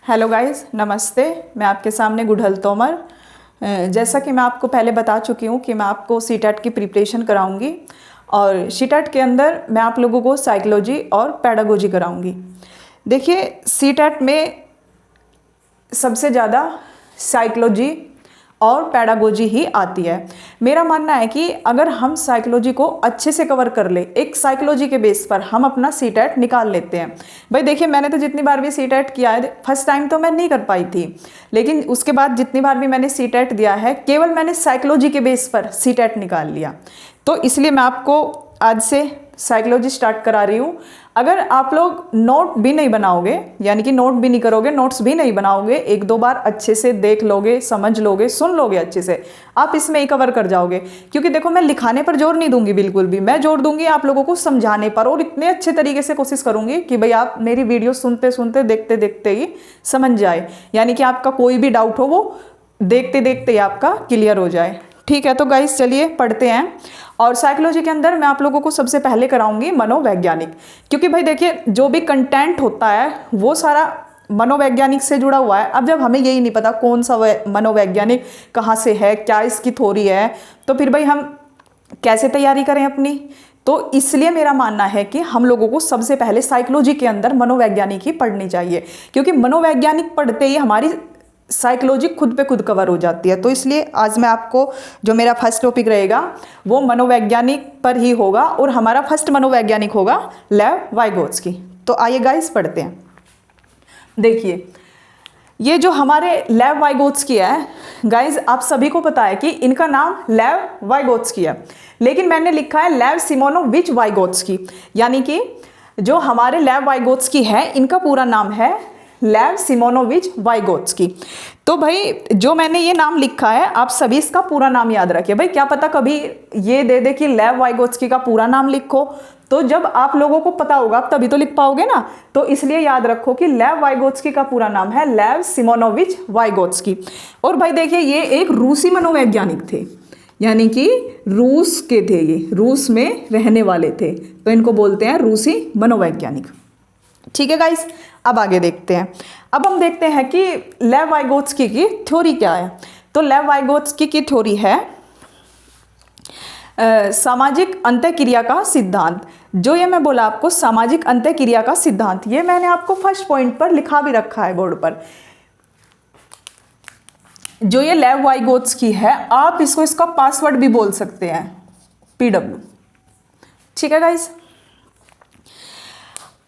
Hello guys, नमस्ते। मैं आपके सामने गुड़हल तोमर। जैसा कि मैं आपको पहले बता चुकी हूँ कि मैं आपको सीटेट की प्रिपरेशन कराऊंगी और सीटेट के अंदर मैं आप लोगों को साइकोलॉजी और पेडागोजी कराऊंगी। देखिए, सीटेट में सबसे ज़्यादा साइकोलॉजी और पेडागोजी ही आती है। मेरा मानना है कि अगर हम साइकोलॉजी को अच्छे से कवर कर ले, एक साइकोलॉजी के बेस पर हम अपना सीटेट निकाल लेते हैं। भाई देखिए, मैंने तो जितनी बार भी सीटेट किया है, फर्स्ट टाइम तो मैं नहीं कर पाई थी, लेकिन उसके बाद जितनी बार भी मैंने सीटेट दिया है, केवल मैंने साइकोलॉजी के बेस पर सीटेट निकाल लिया। तो इसलिए मैं आपको आज से साइकोलॉजी स्टार्ट करा रही हूँ। अगर आप लोग नोट भी नहीं बनाओगे, यानी कि नोट भी नहीं करोगे, नोट्स भी नहीं बनाओगे, एक दो बार अच्छे से देख लोगे, समझ लोगे, सुन लोगे अच्छे से, आप इसमें ही कवर कर जाओगे। क्योंकि देखो, मैं लिखाने पर जोर नहीं दूंगी बिल्कुल भी, मैं जोर दूंगी आप लोगों को समझाने पर, और इतने अच्छे तरीके से कोशिश करूंगी कि भाई आप मेरी वीडियो सुनते सुनते देखते देखते ही समझ जाए, यानी कि आपका कोई भी डाउट हो वो देखते देखते ही आपका क्लियर हो जाए। ठीक है, तो गाइस चलिए पढ़ते हैं। और साइकोलॉजी के अंदर मैं आप लोगों को सबसे पहले कराऊंगी मनोवैज्ञानिक, क्योंकि भाई देखिए, जो भी कंटेंट होता है वो सारा मनोवैज्ञानिक से जुड़ा हुआ है। अब जब हमें यही नहीं पता कौन सा मनोवैज्ञानिक कहाँ से है, क्या इसकी थ्योरी है, तो फिर भाई हम कैसे तैयारी करें अपनी। तो इसलिए मेरा मानना है कि हम लोगों को सबसे पहले साइकोलॉजी के अंदर मनोवैज्ञानिक ही पढ़नी चाहिए, क्योंकि मनोवैज्ञानिक पढ़ते ही हमारी साइकोलॉजी खुद पे खुद कवर हो जाती है। तो इसलिए आज मैं आपको, जो मेरा फर्स्ट टॉपिक रहेगा वो मनोवैज्ञानिक पर ही होगा, और हमारा फर्स्ट मनोवैज्ञानिक होगा लेव वाइगोत्स्की। तो आइए गाइस पढ़ते हैं। देखिए, ये जो हमारे लेव वाइगोत्स्की है गाइस, आप सभी को पता है कि इनका नाम लेव वाइगोत्स्की है, लेकिन मैंने लिखा है लेव सिमोनोविच वाइगोत्स्की, यानी कि जो हमारे लेव वाइगोत्स्की है इनका पूरा नाम है लेव सिमोनोविच वाइगोत्स्की। तो भाई जो मैंने ये नाम लिखा है, आप सभी इसका पूरा नाम याद रखिए। भाई क्या पता कभी ये दे दे कि लेव वाइगोत्स्की का पूरा नाम लिखो, तो जब आप लोगों को पता होगा तभी तो लिख पाओगे ना। तो इसलिए याद रखो कि लेव वाइगोत्स्की का पूरा नाम है लेव सिमोनोविच वाइगोत्स्की। और भाई देखिए, ये एक रूसी मनोवैज्ञानिक थे, यानी कि रूस के थे, ये रूस में रहने वाले थे, तो इनको बोलते हैं रूसी मनोवैज्ञानिक। ठीक है गाइस, अब आगे देखते हैं। अब हम देखते हैं कि लेव वाइगोत्स्की की थ्योरी क्या है। तो लेव वाइगोत्स्की की थ्योरी है सामाजिक अंतःक्रिया का सिद्धांत। जो ये मैं बोला आपको सामाजिक अंतःक्रिया का सिद्धांत, ये मैंने आपको फर्स्ट पॉइंट पर लिखा भी रखा है बोर्ड पर। जो ये लेव वाइगोत्स्की है, आप इसको, इसका पासवर्ड भी बोल सकते हैं, PW। ठीक है गाइस,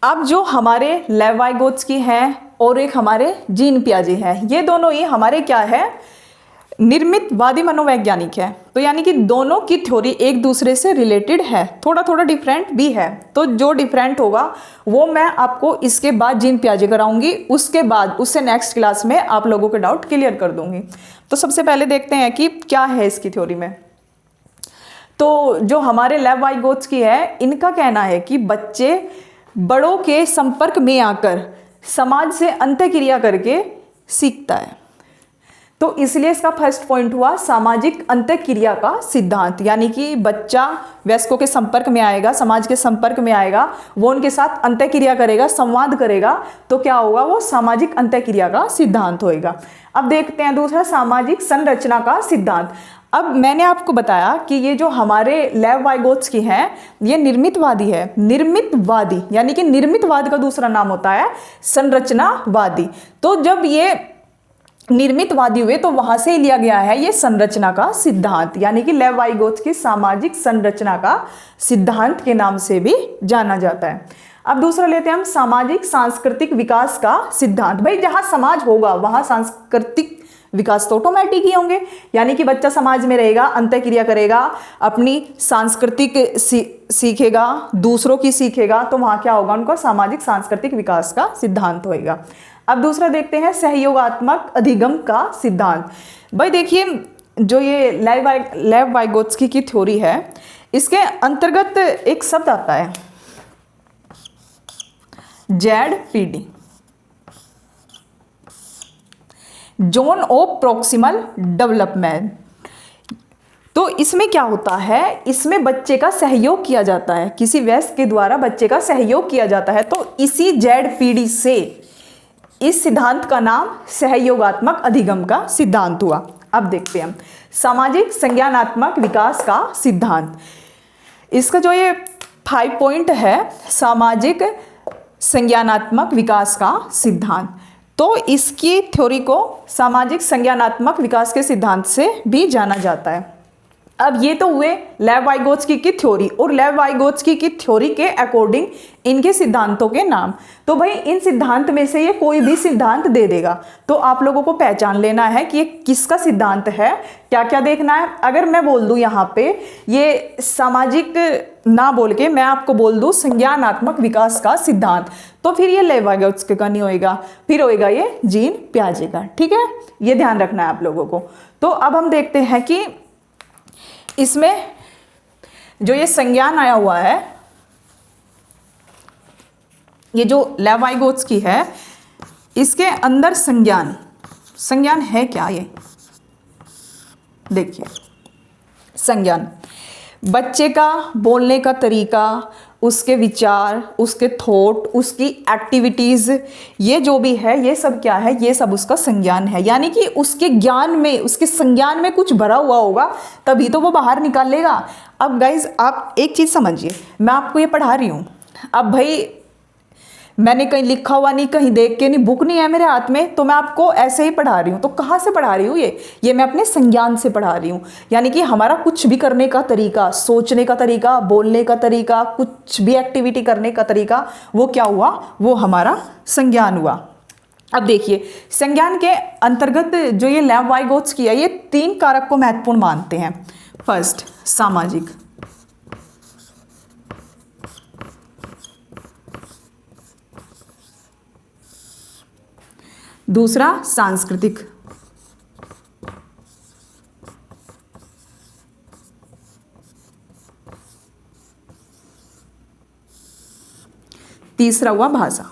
अब जो हमारे लेव वाइगोत्स्की हैं और एक हमारे जीन पियाजे हैं, ये दोनों ही हमारे क्या है, निर्मितवादी मनोवैज्ञानिक है। तो यानी कि दोनों की थ्योरी एक दूसरे से रिलेटेड है, थोड़ा थोड़ा डिफरेंट भी है। तो जो डिफरेंट होगा वो मैं आपको इसके बाद जीन पियाजे कराऊंगी, उसके बाद उससे नेक्स्ट क्लास में आप लोगों के डाउट क्लियर कर दूंगी। तो सबसे पहले देखते हैं कि क्या है इसकी थ्योरी में। तो जो हमारे लेव वाइगोत्स्की है, इनका कहना है कि बच्चे बड़ों के संपर्क में आकर समाज से अंतःक्रिया करके सीखता है। तो इसलिए इसका फर्स्ट पॉइंट हुआ सामाजिक अंतःक्रिया का सिद्धांत, यानी कि बच्चा वयस्कों के संपर्क में आएगा, समाज के संपर्क में आएगा, वो उनके साथ अंतःक्रिया करेगा, संवाद करेगा, तो क्या होगा, वो सामाजिक अंतःक्रिया का सिद्धांत होएगा। अब देखते हैं दूसरा, सामाजिक संरचना का सिद्धांत। अब मैंने आपको बताया कि ये जो हमारे लेव वाइगोत्स्की हैं, ये निर्मितवादी है। निर्मितवादी यानी कि निर्मितवाद का दूसरा नाम होता है संरचनावादी। तो जब ये निर्मितवादी हुए तो वहां से लिया गया है ये संरचना का सिद्धांत, यानी कि लेव वाइगोत्स्की सामाजिक संरचना का सिद्धांत के नाम से भी जाना जाता है। अब दूसरा लेते हैं हम, सामाजिक सांस्कृतिक विकास का सिद्धांत। भाई जहां समाज होगा वहां सांस्कृतिक विकास तो ऑटोमेटिक ही होंगे, यानी कि बच्चा समाज में रहेगा, अंतःक्रिया करेगा, अपनी सांस्कृतिक सीखेगा, दूसरों की सीखेगा, तो वहां क्या होगा, उनका सामाजिक सांस्कृतिक विकास का सिद्धांत होएगा। अब दूसरा देखते हैं सहयोगात्मक अधिगम का सिद्धांत। भाई देखिए, जो ये लेव वाइगोत्स्की की थ्योरी है, इसके अंतर्गत एक शब्द आता है ZPD, zone of proximal development. तो इसमें क्या होता है, इसमें बच्चे का सहयोग किया जाता है, किसी वयस्क के द्वारा बच्चे का सहयोग किया जाता है। तो इसी ZPD से इस सिद्धांत का नाम सहयोगात्मक अधिगम का सिद्धांत हुआ। अब देखते हैं हम सामाजिक संज्ञानात्मक विकास का सिद्धांत। इसका जो ये 5 पॉइंट है, सामाजिक संज्ञानात्मक विकास का सिद्धांत, तो इसकी थ्योरी को सामाजिक संज्ञानात्मक विकास के सिद्धांत से भी जाना जाता है। अब ये तो हुए लेव वाइगोत्स्की की थ्योरी, और लेव वाइगोत्स्की की थ्योरी के अकॉर्डिंग इनके सिद्धांतों के नाम। तो भाई इन सिद्धांत में से ये कोई भी सिद्धांत दे देगा, तो आप लोगों को पहचान लेना है कि ये किसका सिद्धांत है, क्या क्या देखना है। अगर मैं बोल दूं यहाँ पे ये सामाजिक ना बोल के मैं आपको बोल दूं संज्ञानात्मक विकास का सिद्धांत, तो फिर ये लेव वाइगोत्स्की का नहीं होएगा, फिर होएगा ये जीन पियाजे का। ठीक है, ये ध्यान रखना है आप लोगों को। तो अब हम देखते हैं कि इसमें जो ये संज्ञान आया हुआ है, ये जो लेव वाइगोत्स्की है, इसके अंदर संज्ञान है क्या? ये देखिए, संज्ञान बच्चे का बोलने का तरीका, उसके विचार, उसके थॉट, उसकी एक्टिविटीज़, ये जो भी है ये सब क्या है? ये सब उसका संज्ञान है। यानी कि उसके ज्ञान में, उसके संज्ञान में कुछ भरा हुआ होगा, तभी तो वो बाहर निकालेगा। अब गाइज आप एक चीज़ समझिए, मैं आपको ये पढ़ा रही हूँ, अब भाई मैंने कहीं लिखा हुआ नहीं, कहीं देख के नहीं, बुक नहीं है मेरे हाथ में, तो मैं आपको ऐसे ही पढ़ा रही हूँ। तो कहाँ से पढ़ा रही हूँ? ये मैं अपने संज्ञान से पढ़ा रही हूँ। यानी कि हमारा कुछ भी करने का तरीका, सोचने का तरीका, बोलने का तरीका, कुछ भी एक्टिविटी करने का तरीका, वो क्या हुआ? वो हमारा संज्ञान हुआ। अब देखिए, संज्ञान के अंतर्गत जो ये लेव वाइगोत्स्की है, ये 3 कारक को महत्वपूर्ण मानते हैं। फर्स्ट सामाजिक, दूसरा सांस्कृतिक, तीसरा हुआ भाषा।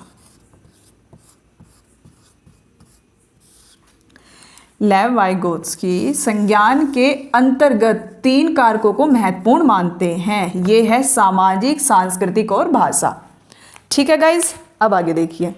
लेव वाइगोत्स्की संज्ञान के अंतर्गत 3 कारकों को महत्वपूर्ण मानते हैं। ये है सामाजिक, सांस्कृतिक और भाषा। ठीक है गाइज, अब आगे देखिए।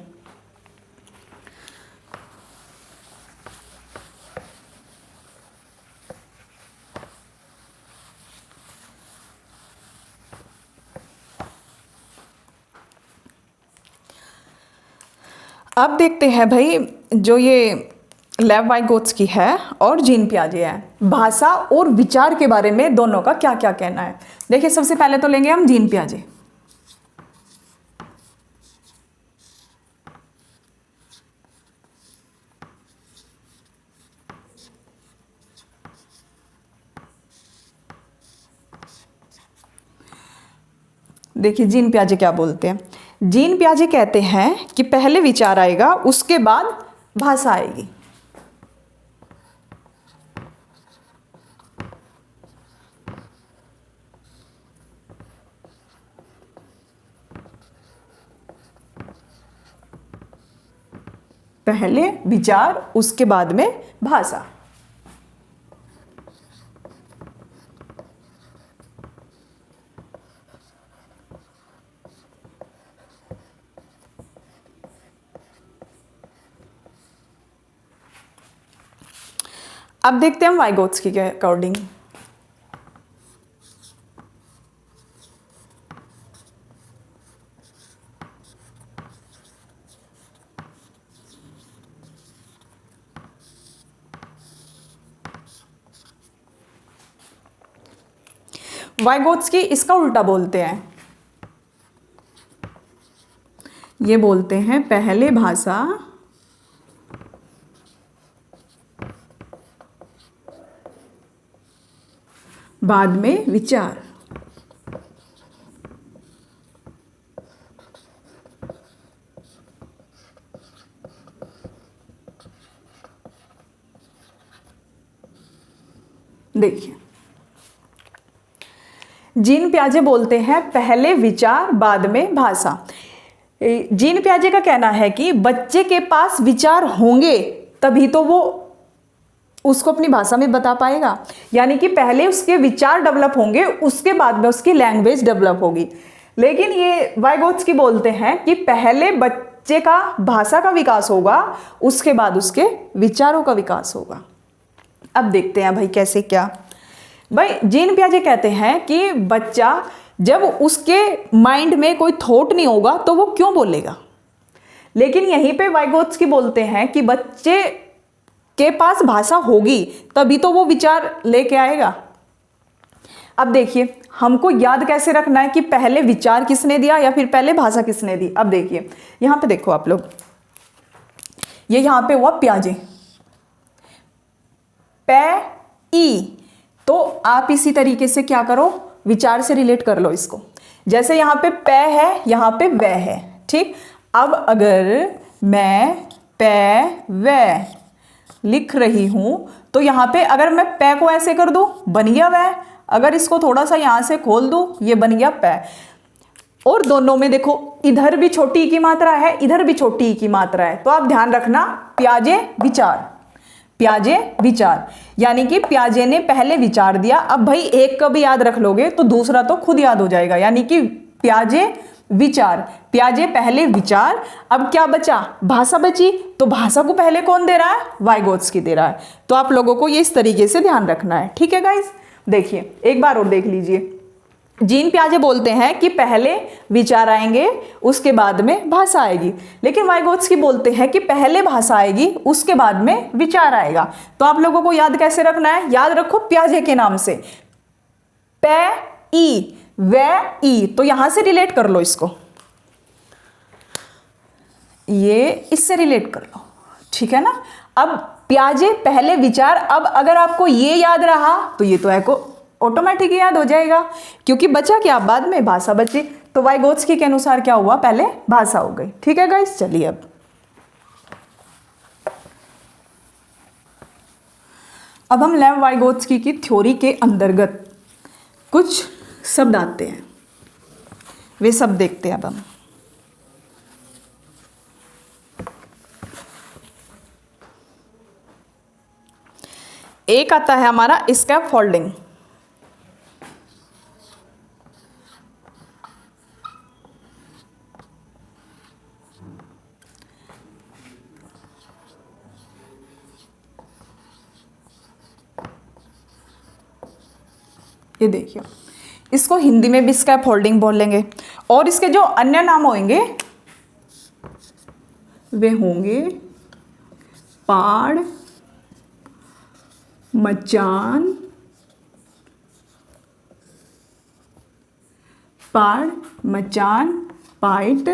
अब देखते हैं भाई, जो ये लेव वाइगोत्स्की है और जीन पियाजे है, भाषा और विचार के बारे में दोनों का क्या क्या कहना है। देखिए, सबसे पहले तो लेंगे हम जीन पियाजे। देखिए जीन पियाजे क्या बोलते हैं। जीन पियाजे कहते हैं कि पहले विचार आएगा, उसके बाद भाषा आएगी। पहले विचार, उसके बाद में भाषा। अब देखते हैं हम वाइगोत्स्की के अकॉर्डिंग। वाइगोत्स्की इसका उल्टा बोलते हैं। ये बोलते हैं पहले भाषा, बाद में विचार। देखिए, जीन पियाजे बोलते हैं पहले विचार, बाद में भाषा। जीन पियाजे का कहना है कि बच्चे के पास विचार होंगे तभी तो वो उसको अपनी भाषा में बता पाएगा। यानी कि पहले उसके विचार डेवलप होंगे, उसके बाद में उसकी लैंग्वेज डेवलप होगी। लेकिन ये वाइगोत्स्की बोलते हैं कि पहले बच्चे बच्चे का भाषा का विकास होगा, उसके बाद उसके विचारों का विकास होगा। अब देखते हैं भाई कैसे क्या। भाई जीन पियाजे कहते हैं कि बच्चा जब उसके माइंड में कोई थॉट नहीं होगा तो वो क्यों बोलेगा, लेकिन यहीं पे वाइगोत्स्की बोलते हैं कि बच्चे के पास भाषा होगी तभी तो वो विचार लेके आएगा। अब देखिए हमको याद कैसे रखना है कि पहले विचार किसने दिया या फिर पहले भाषा किसने दी। अब देखिए यहां पे देखो आप लोग, ये यहां पे हुआ प्याजे, पे ई, तो आप इसी तरीके से क्या करो, विचार से रिलेट कर लो इसको। जैसे यहां पे पे है, यहां पे वे है, ठीक। अब अगर मैं पे वे लिख रही हूं तो यहां पे अगर मैं पे को ऐसे कर दूं बन गया वे, अगर इसको थोड़ा सा यहां से खोल दूं ये बन गया पे। और दोनों में देखो इधर भी छोटी ई की मात्रा है, इधर भी छोटी ई की मात्रा है, तो आप ध्यान रखना प्याजे विचार, प्याजे विचार, यानी कि प्याजे ने पहले विचार दिया। अब भाई एक का भी याद रख लोगे तो दूसरा तो खुद याद हो जाएगा, यानी कि प्याजे विचार, प्याजे पहले विचार। अब क्या बचा, भाषा बची, तो भाषा को पहले कौन दे रहा है, वाइगोत्स्की दे रहा है। तो आप लोगों को ये इस तरीके से ध्यान रखना है, ठीक है गाइस। देखिए एक बार और देख लीजिए, जीन पियाजे बोलते हैं कि पहले विचार आएंगे उसके बाद में भाषा आएगी, लेकिन वाइगोत्स्की बोलते हैं कि पहले भाषा आएगी उसके बाद में विचार आएगा। तो आप लोगों को याद कैसे रखना है, याद रखो प्याजे के नाम से, पे ई वे ई, तो यहां से रिलेट कर लो इसको, ये इससे रिलेट कर लो, ठीक है ना। अब प्याजे पहले विचार, अब अगर आपको ये याद रहा तो ये तो है को ऑटोमेटिक याद हो जाएगा, क्योंकि बचा क्या बाद में, भाषा बची। तो वाइगोत्स्की के अनुसार क्या हुआ, पहले भाषा हो गई, ठीक है गाइस। चलिए अब हम लेव वाइगोत्स्की की थ्योरी के अंतर्गत कुछ शब्द आते हैं, वे सब देखते हैं अब हम। एक आता है हमारा स्कैफोल्डिंग, ये देखिए इसको हिंदी में भी स्कैफोल्डिंग बोलेंगे, और इसके जो अन्य नाम होंगे वे होंगे पाड़, मचान, पाड़, मचान, पाइट,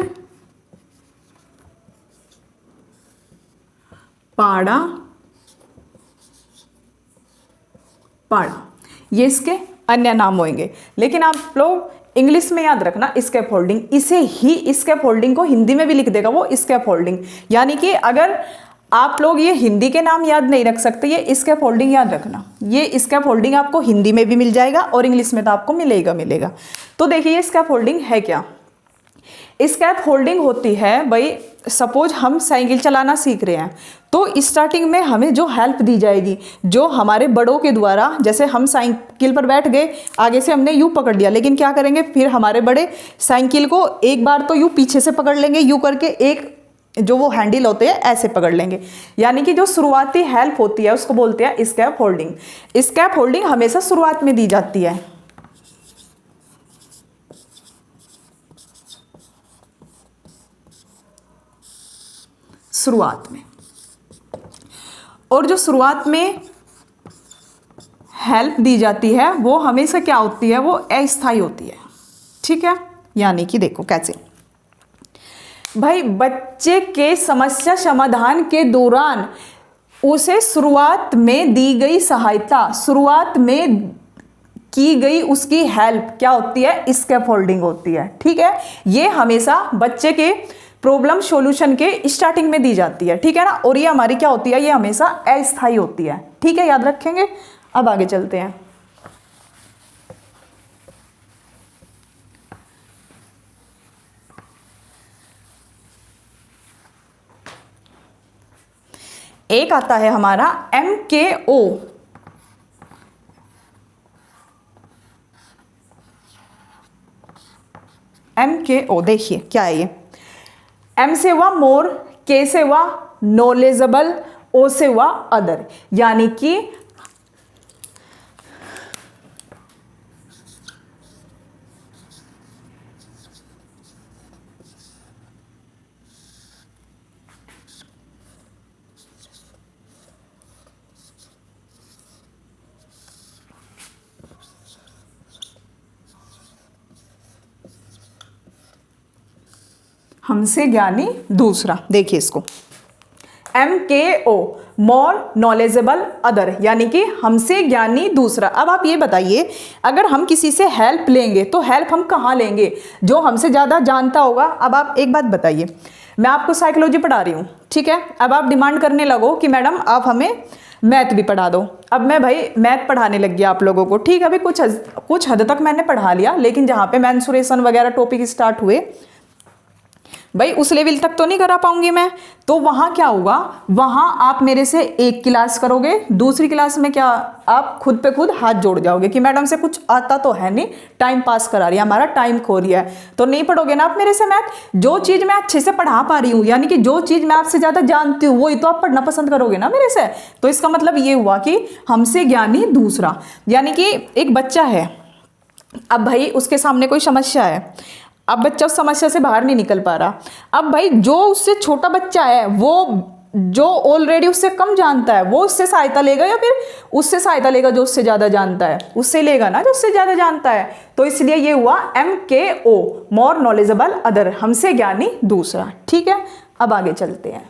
पाड़ा, पाड़ा, ये इसके अन्य नाम होंगे। लेकिन आप लोग इंग्लिश में याद रखना स्कैफोल्डिंग, इसे ही स्कैफोल्डिंग को हिंदी में भी लिख देगा वो स्कैफोल्डिंग, यानी कि अगर आप लोग ये हिंदी के नाम याद नहीं रख सकते, ये स्कैफोल्डिंग याद रखना। ये स्कैफोल्डिंग आपको हिंदी में भी मिल जाएगा और इंग्लिश में तो आपको मिलेगा। तो देखिए स्कैफोल्डिंग है क्या। स्कैफोल्डिंग होती है भाई, सपोज हम साइकिल चलाना सीख रहे हैं तो स्टार्टिंग में हमें जो हेल्प दी जाएगी, जो हमारे बड़ों के द्वारा, जैसे हम साइकिल पर बैठ गए, आगे से हमने यूँ पकड़ लिया, लेकिन क्या करेंगे फिर हमारे बड़े साइकिल को एक बार तो यूँ पीछे से पकड़ लेंगे, यूँ करके एक जो वो हैंडल होते हैं ऐसे पकड़ लेंगे, यानी कि जो शुरुआती हेल्प होती है उसको बोलते हैं स्कैफोल्डिंग। स्कैफोल्डिंग हमेशा शुरुआत में दी जाती है। शुरुआत में, और जो शुरुआत में हेल्प दी जाती है वो हमेशा क्या होती है, वो अस्थायी होती है, ठीक है। यानी कि देखो कैसे भाई, बच्चे के समस्या समाधान के दौरान उसे शुरुआत में दी गई सहायता, शुरुआत में की गई उसकी हेल्प क्या होती है, स्कैफोल्डिंग होती है, ठीक है। ये हमेशा बच्चे के प्रॉब्लम सॉल्यूशन के स्टार्टिंग में दी जाती है, ठीक है ना। और ये हमारी क्या होती है, ये हमेशा अस्थायी होती है, ठीक है, याद रखेंगे। अब आगे चलते हैं। एक आता है हमारा MKO, MKO देखिए क्या है ये, एम से हुआ मोर, के से हुआ नॉलेजेबल, ओ से हुआ अदर। यानी कि हमसे ज्ञानी दूसरा। देखिए इसको, MKO मोर नॉलेजेबल अदर, यानी कि हमसे ज्ञानी दूसरा। अब आप ये बताइए, अगर हम किसी से हेल्प लेंगे तो हेल्प हम कहाँ लेंगे? जो हमसे ज़्यादा जानता होगा। अब आप एक बात बताइए, मैं आपको साइकोलॉजी पढ़ा रही हूँ, ठीक है, अब आप डिमांड करने लगो कि मैडम आप हमें मैथ भी पढ़ा दो। अब मैं भाई मैथ पढ़ाने लग गया आप लोगों को, ठीक है, अभी कुछ हद तक मैंने पढ़ा लिया, लेकिन जहाँ पे मेंसुरेशन वगैरह टॉपिक स्टार्ट हुए भाई उस लेवल तक तो नहीं करा पाऊंगी मैं। तो वहाँ क्या होगा, वहाँ आप मेरे से एक क्लास करोगे, दूसरी क्लास में क्या आप खुद पे खुद हाथ जोड़ जाओगे कि मैडम से कुछ आता तो है नहीं, टाइम पास करा रही है, हमारा टाइम खो रही है, तो नहीं पढ़ोगे ना आप मेरे से मैथ। जो चीज़ मैं अच्छे से पढ़ा पा रही हूँ, यानी कि जो चीज़ मैं आपसे ज़्यादा जानती हूँ वही तो आप पढ़ना पसंद करोगे ना मेरे से। तो इसका मतलब ये हुआ कि हमसे ज्ञानी दूसरा, यानी कि एक बच्चा है, अब भाई उसके सामने कोई समस्या है, अब बच्चा उस समस्या से बाहर नहीं निकल पा रहा। अब भाई जो उससे छोटा बच्चा है, वो जो ऑलरेडी उससे कम जानता है, वो उससे सहायता लेगा या फिर उससे सहायता लेगा जो उससे ज़्यादा जानता है? उससे लेगा ना जो उससे ज़्यादा जानता है। तो इसलिए ये हुआ MKO मोर नॉलेजेबल अदर, हमसे ज्ञानी दूसरा। ठीक है, अब आगे चलते हैं।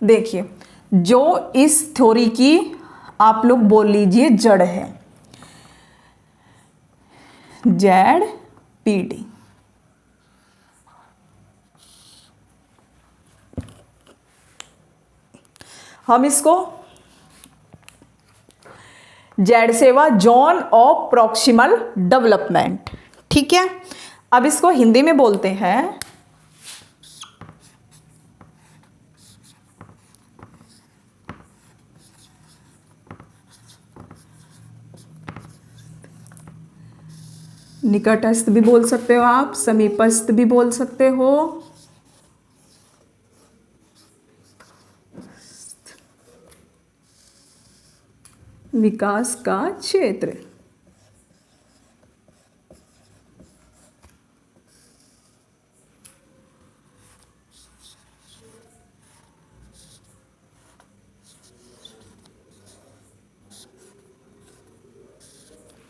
देखिए, जो इस थ्योरी की आप लोग बोल लीजिए जड़ है, ZPD। हम इसको जेड से हुआ जोन ऑफ प्रॉक्सिमल डेवलपमेंट, ठीक है। अब इसको हिंदी में बोलते हैं निकटस्थ भी बोल सकते हो आप, समीपस्थ भी बोल सकते हो, विकास का क्षेत्र।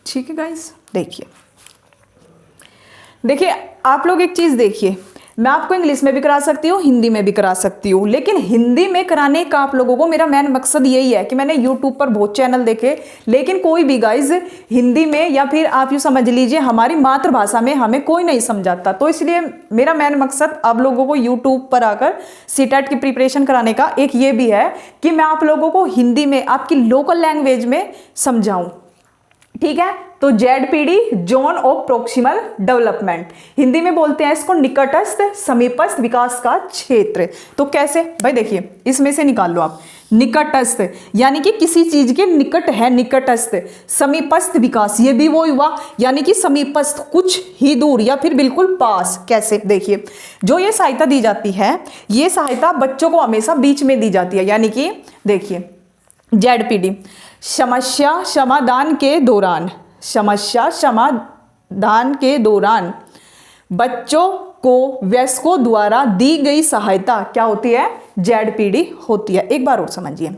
ठीक है गाइस, देखिए आप लोग एक चीज देखिए, मैं आपको इंग्लिश में भी करा सकती हूँ, हिंदी में भी करा सकती हूँ, लेकिन हिंदी में कराने का आप लोगों को मेरा मेन मकसद यही है कि मैंने यूट्यूब पर बहुत चैनल देखे, लेकिन कोई भी गाइज हिंदी में या फिर आप यूँ समझ लीजिए हमारी मातृभाषा में हमें कोई नहीं समझाता। तो इसलिए मेरा मेन मकसद आप लोगों को यूट्यूब पर आकर सीटेट की प्रिपरेशन कराने का एक ये भी है कि मैं आप लोगों को हिंदी में आपकी लोकल लैंग्वेज में समझाऊँ। ठीक है, तो ZPD zone of proximal development, Hindi में बोलते हैं इसको निकटस्थ समीपस्थ विकास का क्षेत्र। तो कैसे भाई, देखिए इसमें से निकाल लो आप, निकटस्थ यानी कि किसी चीज के निकट है, निकटस्थ। समीपस्थ विकास, ये भी वो हुआ, यानी कि समीपस्थ कुछ ही दूर या फिर बिल्कुल पास। कैसे, देखिए जो ये सहायता दी जाती है, ये सहायता बच्चों को हमेशा बीच में दी जाती है, यानी कि देखिए ZPD समस्या समाधान के दौरान, समस्या समाधान के दौरान बच्चों को वयस्कों द्वारा दी गई सहायता क्या होती है? ZPD होती है। एक बार और समझिए,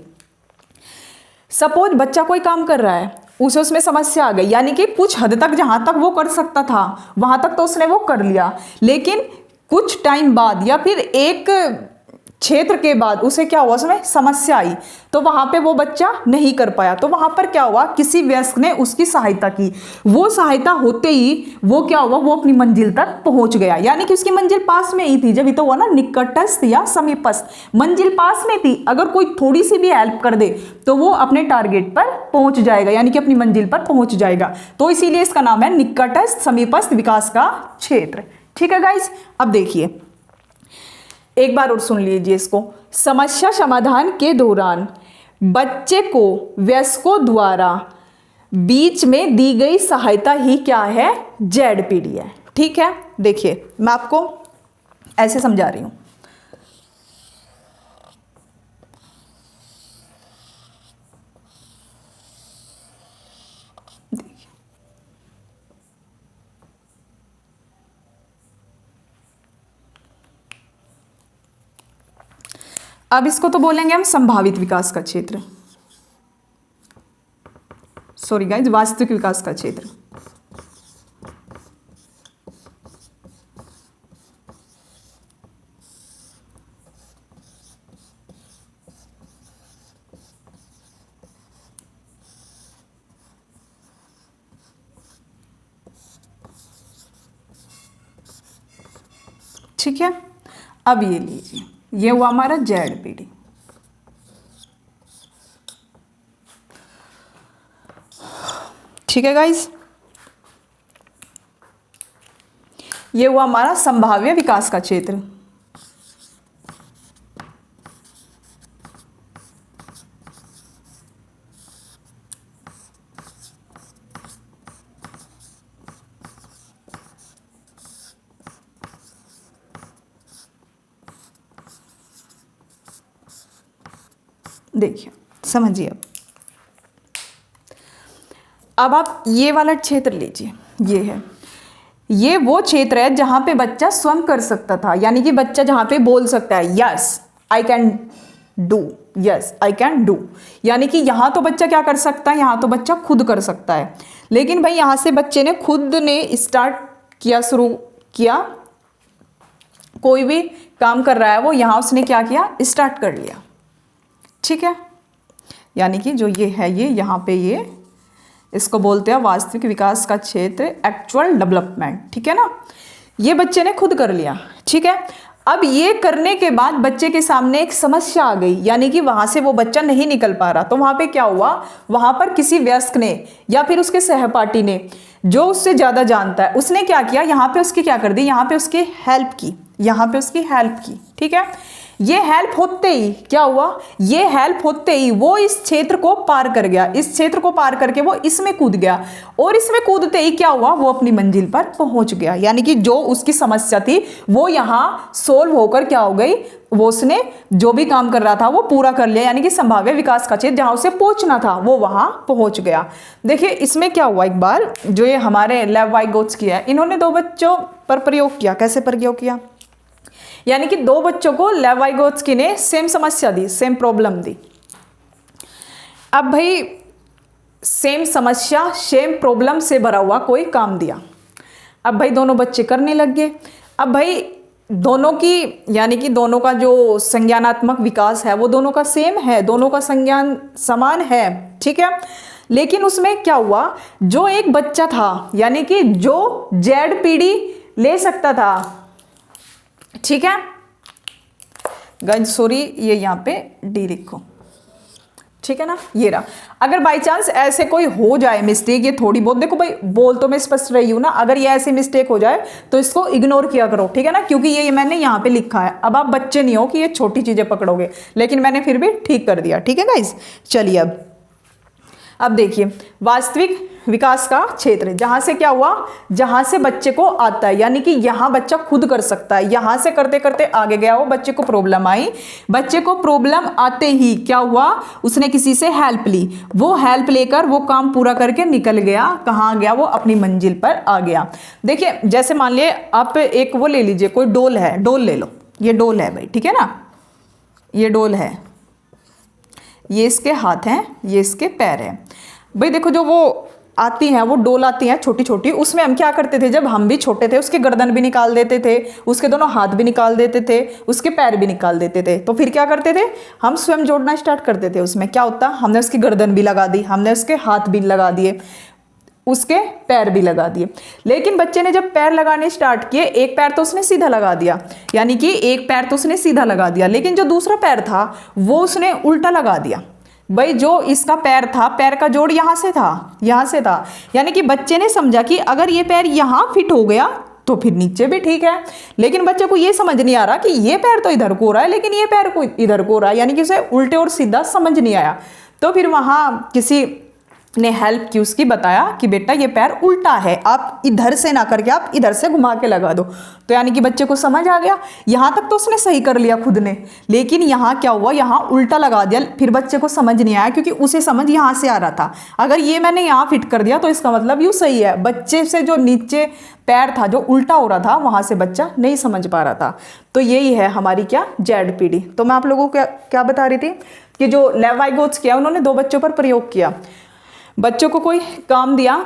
सपोज बच्चा कोई काम कर रहा है, उसे उसमें समस्या आ गई, यानी कि कुछ हद तक जहां तक वो कर सकता था वहां तक तो उसने वो कर लिया, लेकिन कुछ टाइम बाद या फिर एक क्षेत्र के बाद उसे क्या हुआ, उसमें समस्या आई, तो वहां पे वो बच्चा नहीं कर पाया। तो वहां पर क्या हुआ, किसी वयस्क ने उसकी सहायता की, वो सहायता होते ही वो क्या हुआ, वो अपनी मंजिल तक पहुंच गया, यानी कि उसकी मंजिल पास में ही थी। जब ये तो हुआ ना निकटस्थ या समीपस्थ, मंजिल पास में थी, अगर कोई थोड़ी सी भी हेल्प कर दे तो वो अपने टारगेट पर पहुंच जाएगा, यानी कि अपनी मंजिल पर पहुंच जाएगा। तो इसीलिए इसका नाम है निकटस्थ समीपस्थ विकास का क्षेत्र। ठीक है गाइस, अब देखिए एक बार और सुन लीजिए इसको, समस्या समाधान के दौरान बच्चे को वयस्कों द्वारा बीच में दी गई सहायता ही क्या है, ZPD है। ठीक है, देखिए मैं आपको ऐसे समझा रही हूं। अब इसको तो बोलेंगे हम संभावित विकास का क्षेत्र, सॉरी गाइस, वास्तविक विकास का क्षेत्र। ठीक है, अब ये लीजिए, ये हुआ हमारा ZPD। ठीक है गाइस, ये हुआ हमारा संभाव्य विकास का क्षेत्र। देखिए समझिए, अब आप ये वाला क्षेत्र लीजिए, ये है, ये वो क्षेत्र है जहां पे बच्चा स्वयं कर सकता था, यानी कि बच्चा जहां पे बोल सकता है yes I can do, yes I can do, यानी कि यहां तो बच्चा क्या कर सकता है, यहां तो बच्चा खुद कर सकता है। लेकिन भाई यहां से बच्चे ने खुद ने स्टार्ट किया, शुरू किया, कोई भी काम कर रहा है वो यहां उसने क्या किया, स्टार्ट कर लिया। ठीक है, यानी कि जो ये है, ये यहाँ पे, ये इसको बोलते हैं वास्तविक विकास का क्षेत्र, एक्चुअल डेवलपमेंट। ठीक है ना, ये बच्चे ने खुद कर लिया। ठीक है, अब ये करने के बाद बच्चे के सामने एक समस्या आ गई, यानी कि वहां से वो बच्चा नहीं निकल पा रहा, तो वहां पे क्या हुआ, वहां पर किसी वयस्क ने या फिर उसके सहपाठी ने जो उससे ज्यादा जानता है, उसने क्या किया, यहाँ पे उसकी क्या कर दी, यहाँ पे उसकी हेल्प की, यहाँ पे उसकी हेल्प की। ठीक है, ये हेल्प होते ही क्या हुआ, ये हेल्प होते ही वो इस क्षेत्र को पार कर गया, इस क्षेत्र को पार करके वो इसमें कूद गया, और इसमें कूदते ही क्या हुआ, वो अपनी मंजिल पर पहुंच गया। यानी कि जो उसकी समस्या थी वो यहाँ सोल्व होकर क्या हो गई, वो उसने जो भी काम कर रहा था वो पूरा कर लिया, यानी कि संभाव्य विकास का क्षेत्र जहां उसे पहुंचना था वो वहां पहुंच गया। देखिए इसमें क्या हुआ, एक बार जो ये हमारे लेव-वाइगोत्स्की है, इन्होंने दो बच्चों पर प्रयोग किया। कैसे प्रयोग किया, यानी कि दो बच्चों को लेव-वाइगोत्स्की ने सेम समस्या दी, सेम प्रॉब्लम दी। अब भाई सेम समस्या, सेम प्रॉब्लम से भरा हुआ कोई काम दिया। अब भाई दोनों बच्चे करने लग गए। अब भाई दोनों की, यानी कि दोनों का जो संज्ञानात्मक विकास है वो दोनों का सेम है, दोनों का संज्ञान समान है। ठीक है, लेकिन उसमें क्या हुआ, जो एक बच्चा था, यानी कि जो ZPD ले सकता था, ठीक है गाइस, सॉरी ये यहाँ पे D लिखो, ठीक है ना, ये रहा। अगर बाई चांस ऐसे कोई हो जाए मिस्टेक, ये थोड़ी बहुत, देखो भाई बोल तो मैं स्पष्ट रही हूं ना, अगर ये ऐसी मिस्टेक हो जाए तो इसको इग्नोर किया करो, ठीक है ना, क्योंकि ये मैंने यहाँ पे लिखा है। अब आप बच्चे नहीं हो कि ये छोटी चीजें पकड़ोगे, लेकिन मैंने फिर भी ठीक कर दिया। ठीक है गाइस, चलिए अब देखिए वास्तविक विकास का क्षेत्र, जहां से क्या हुआ, जहां से बच्चे को आता है, यानी कि यहां बच्चा खुद कर सकता है, यहां से करते करते आगे गया वो, बच्चे को प्रॉब्लम आई, बच्चे को प्रॉब्लम आते ही क्या हुआ, उसने किसी से हेल्प ली, वो हेल्प लेकर वो काम पूरा करके निकल गया, कहाँ गया वो, अपनी मंजिल पर आ गया। देखिए जैसे मान लिए आप एक वो ले लीजिए, कोई डोल है, डोल ले लो, ये डोल है भाई, ठीक है ना, ये डोल है, ये इसके हाथ हैं, ये इसके पैर हैं। भाई देखो जो वो आती हैं, वो डोल आती हैं छोटी छोटी, उसमें हम क्या करते थे, जब हम भी छोटे थे उसके गर्दन भी निकाल देते थे, उसके दोनों हाथ भी निकाल देते थे, उसके पैर भी निकाल देते थे। तो फिर क्या करते थे, हम स्वयं जोड़ना स्टार्ट करते थे। उसमें क्या होता, हमने उसकी गर्दन भी लगा दी, हमने उसके हाथ भी लगा दिए, उसके पैर भी लगा दिए। लेकिन बच्चे ने जब पैर लगाने स्टार्ट किए, एक पैर तो उसने सीधा लगा दिया, यानी कि एक पैर तो उसने सीधा लगा दिया, लेकिन जो दूसरा पैर था वो उसने उल्टा लगा दिया। भाई जो इसका पैर था, पैर का जोड़ यहां से था, यहां से था, यानी कि बच्चे ने समझा कि अगर ये पैर यहां फिट हो गया तो फिर नीचे भी ठीक है। लेकिन बच्चे को ये समझ नहीं आ रहा कि ये पैर तो इधर को हो रहा है, लेकिन ये पैर को इधर को हो रहा है, यानी कि उसे उल्टे और सीधा समझ नहीं आया। तो फिर वहां किसी ने हेल्प की उसकी, बताया कि बेटा ये पैर उल्टा है, आप इधर से ना करके आप इधर से घुमा के लगा दो। तो यानी कि बच्चे को समझ आ गया। यहाँ तक तो उसने सही कर लिया खुद ने, लेकिन यहाँ क्या हुआ, यहाँ उल्टा लगा दिया, फिर बच्चे को समझ नहीं आया क्योंकि उसे समझ यहाँ से आ रहा था। अगर ये मैंने यहाँ फिट कर दिया तो इसका मतलब यूँ सही है, बच्चे से जो नीचे पैर था जो उल्टा हो रहा था वहाँ से बच्चा नहीं समझ पा रहा था। तो यही है हमारी क्या, ZPD। तो मैं आप लोगों को क्या बता रही थी कि जो लेव वाइगोत्स्की किया उन्होंने 2 बच्चों पर प्रयोग किया। बच्चों को कोई काम दिया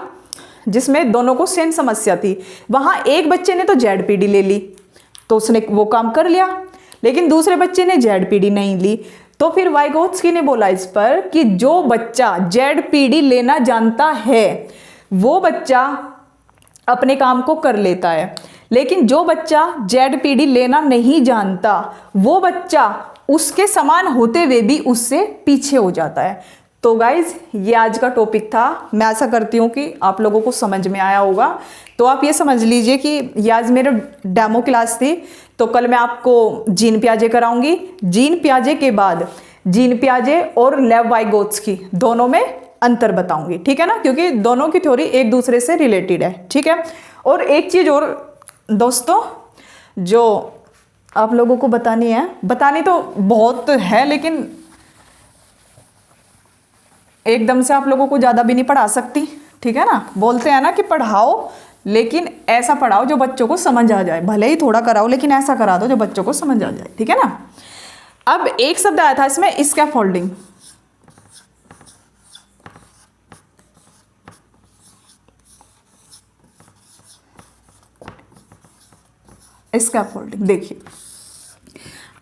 जिसमें दोनों को सेम समस्या थी, वहाँ एक बच्चे ने तो ZPD ले ली तो उसने वो काम कर लिया, लेकिन दूसरे बच्चे ने ZPD नहीं ली। तो फिर वाइगोत्स्की ने बोला इस पर कि जो बच्चा ZPD लेना जानता है वो बच्चा अपने काम को कर लेता है, लेकिन जो बच्चा ZPD लेना नहीं जानता वो बच्चा उसके समान होते हुए भी उससे पीछे हो जाता है। तो गाइज ये आज का टॉपिक था। मैं आशा करती हूँ कि आप लोगों को समझ में आया होगा। तो आप ये समझ लीजिए कि ये आज मेरे डेमो क्लास थी। तो कल मैं आपको जीन पियाजे कराऊंगी। जीन पियाजे के बाद जीन पियाजे और लेव वाइगोत्स्की दोनों में अंतर बताऊंगी, ठीक है ना, क्योंकि दोनों की थ्योरी एक दूसरे से रिलेटेड है, ठीक है। और एक चीज़ और दोस्तों जो आप लोगों को बतानी है, बतानी तो बहुत है लेकिन एकदम से आप लोगों को ज़्यादा भी नहीं पढ़ा सकती, ठीक है ना। बोलते हैं ना कि पढ़ाओ लेकिन ऐसा पढ़ाओ जो बच्चों को समझ आ जाए, भले ही थोड़ा कराओ लेकिन ऐसा करा दो जो बच्चों को समझ आ जाए, ठीक है ना। अब एक शब्द आया था इसमें, स्कैफोल्डिंग। स्कैफोल्डिंग देखिए,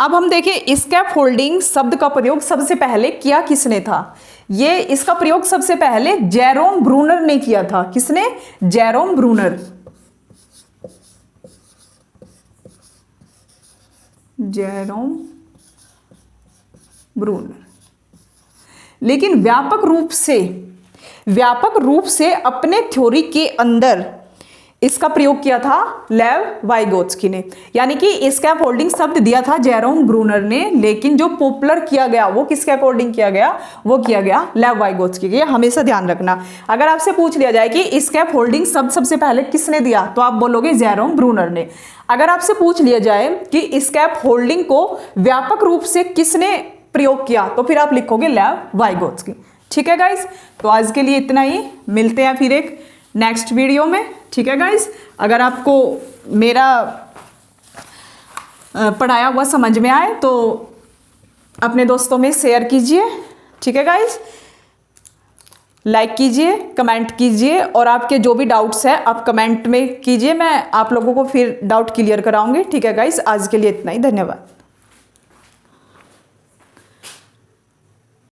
अब हम देखिए स्कैफोल्डिंग शब्द का प्रयोग सबसे पहले किया किसने था। ये इसका प्रयोग सबसे पहले जेरोम ब्रूनर ने किया था। किसने? Jerome Bruner. Jerome Bruner. लेकिन व्यापक रूप से अपने थ्योरी के अंदर इसका प्रयोग किया था लेव वाइगोत्स्की ने। यानी कि स्कैफोल्डिंग शब्द दिया था जेरोम ब्रूनर ने, लेकिन जो पॉपुलर किया गया वो किसके अकॉर्डिंग किया गया, वो किया गया लेव वाइगोत्स्की के। हमेशा ध्यान रखना, अगर आपसे पूछ लिया जाए कि स्कैफोल्डिंग शब्द सबसे पहले किसने दिया तो आप बोलोगे जेरोम ब्रूनर ने। अगर आपसे पूछ लिया जाए कि स्कैफोल्डिंग को व्यापक रूप से किसने प्रयोग किया तो फिर आप लिखोगे लेव वाइगोत्स्की, ठीक है गाइस। तो आज के लिए इतना ही, मिलते हैं फिर एक नेक्स्ट वीडियो में, ठीक है गाइस। अगर आपको मेरा पढ़ाया हुआ समझ में आए तो अपने दोस्तों में शेयर कीजिए, ठीक है गाइस। लाइक कीजिए, कमेंट कीजिए, और आपके जो भी डाउट्स है आप कमेंट में कीजिए, मैं आप लोगों को फिर डाउट क्लियर कराऊंगी, ठीक है गाइस। आज के लिए इतना ही, धन्यवाद।